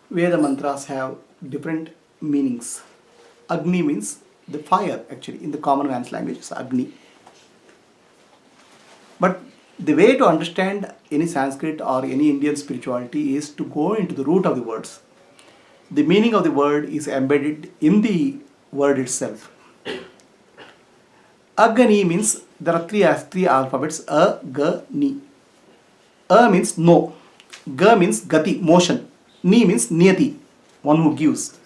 Veda mantras have different meanings. Agni means the fire, actually. In the common man's language, it's Agni. But the way to understand any Sanskrit or any Indian spirituality is to go into the root of the words. The meaning of the word is embedded in the word itself. Agni means there are three alphabets: A, G, Ni. A means no. G means gati, motion. Ni means niyati, one who gives.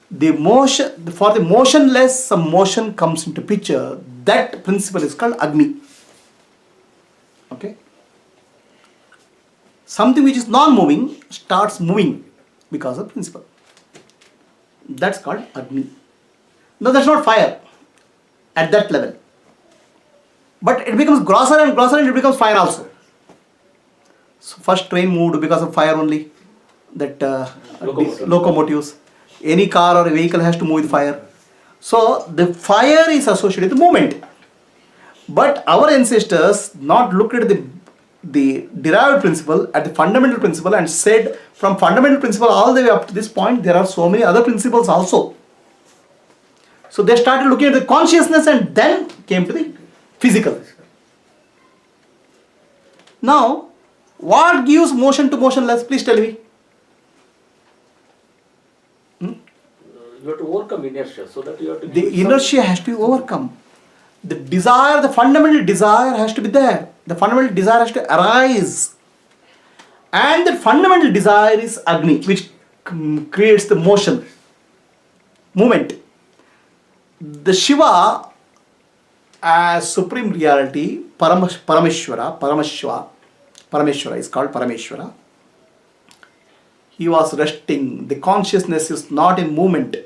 The motion, for the motionless, some motion comes into picture. That principle is called Agni. Okay? Something which is non-moving starts moving because of principle. That's called Agni. No, that's not fire at that level. But it becomes grosser and grosser and it becomes fire also. So first train moved because of fire only. That locomotives. Any car or a vehicle has to move with fire. So the fire is associated with the movement. But our ancestors not looked at the derived principle, at the fundamental principle, and said from fundamental principle all the way up to this point there are so many other principles also. So they started looking at the consciousness and then came to the physical. Now, what gives motion to motionless? Please tell me. You have to overcome inertia, so that you have to. The inertia has to be overcome. The desire, the fundamental desire has to be there. The fundamental desire has to arise. And the fundamental desire is Agni, which creates the motion, movement. The Shiva, as supreme reality, Parameshwara is called Parameshwara. He was resting. The consciousness is not in movement.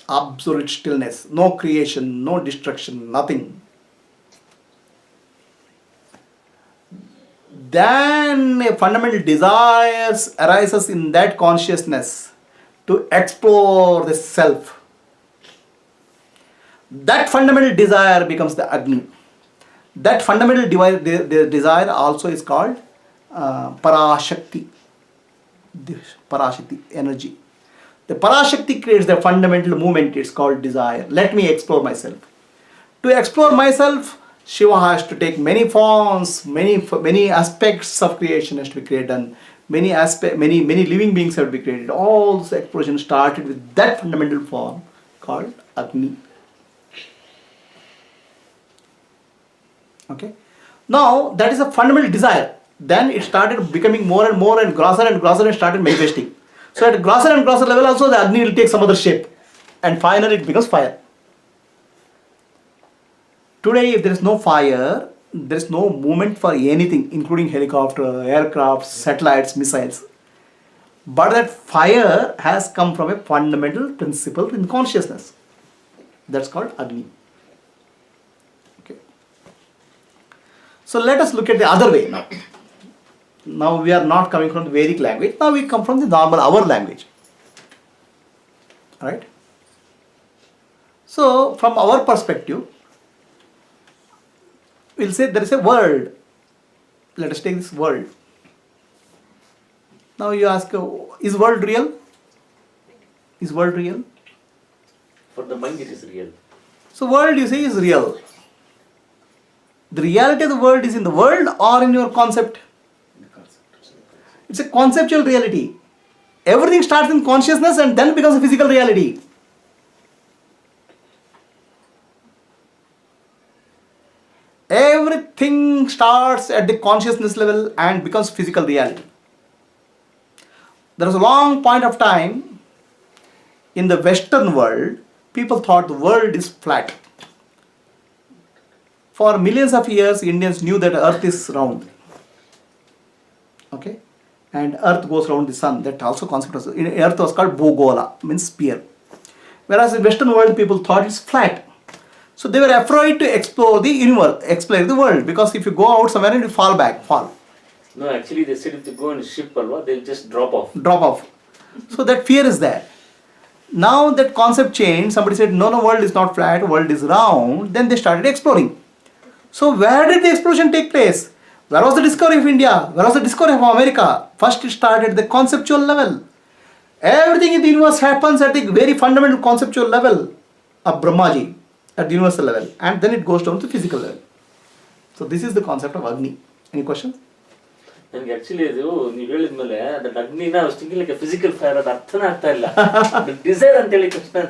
Absolute stillness, no creation, no destruction, nothing. Then a fundamental desire arises in that consciousness to explore the self. That fundamental desire becomes the Agni. That fundamental desire also is called Parashakti. Parashakti, energy. The Parashakti creates the fundamental movement, it's called desire. Let me explore myself. To explore myself, Shiva has to take many forms, many aspects of creation has to be created, and many living beings have to be created. All this exploration started with that fundamental form called Agni. Okay. Now that is a fundamental desire. Then it started becoming more and grosser and started manifesting. So at a grosser and grosser level also the Agni will take some other shape. And finally it becomes fire. Today if there is no fire, there is no movement for anything, including helicopter, aircraft, satellites, missiles. But that fire has come from a fundamental principle in consciousness. That's called Agni. Okay. So let us look at the other way now. Now we are not coming from the Vedic language. Now we come from the normal, our language. Alright? So from our perspective, we'll say there is a world. Let us take this world. Now you ask, is world real? Is world real? For the mind it is real. So world you say is real. The reality of the world is in the world or in your concept? It's a conceptual reality. Everything starts in consciousness and then becomes a physical reality. Everything starts at the consciousness level and becomes physical reality. There was a long point of time in the Western world, people thought the world is flat. For millions of years, Indians knew that Earth is round. Okay? And Earth goes around the sun. That also concept was, Earth was called Bhugola, means sphere. Whereas in Western world, people thought it's flat. So they were afraid to explore the universe, explore the world, because if you go out somewhere and you fall. No, actually they said if they go in a ship, they'll just drop off. So that fear is there. Now that concept changed, somebody said, no, world is not flat, world is round. Then they started exploring. So where did the exploration take place? Where was the discovery of India? Where was the discovery of America? First it started at the conceptual level. Everything in the universe happens at the very fundamental conceptual level of Brahmaji, at the universal level, and then it goes down to physical level. So this is the concept of Agni. Any questions? ನನಗೆ actually ಅದು ನೀವು ಹೇಳಿದ್ಮೇಲೆ ಅದ್ರ ಅಗ್ನಿನ sting like physical fire ಅದು ಅರ್ಥನೇ ಆಗ್ತಾ ಇಲ್ಲ desire ಅಂತ ಹೇಳಿ ಕೃಷ್ಣ